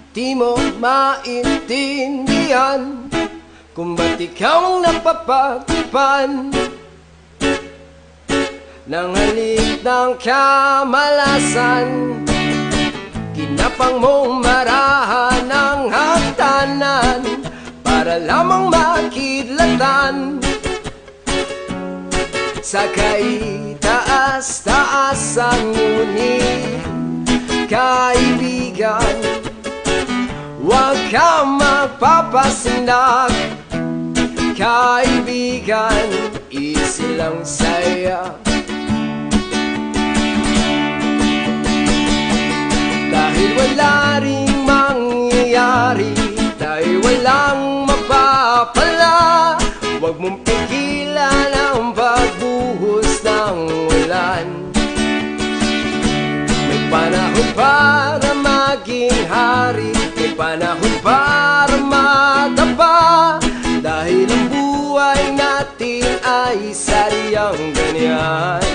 Di mo maintindihan kung ba't ikaw ang napapagpan ng halik ng kamalasan. Kinapang mong marahan ng hagdanan para lamang makidlatan sa kaitaas-taasan. Ngunit kaibigan, huwag kang magpapasindak. Kaibigan, easy lang saya. Dahil wala ring mangyayari, dahil walang mapapala, huwag mong pigilan ang pagbuhos ng ulan. May panahon para maging hari, may panahon para matapa, dahil ang buhay natin ay sadyang ganyan.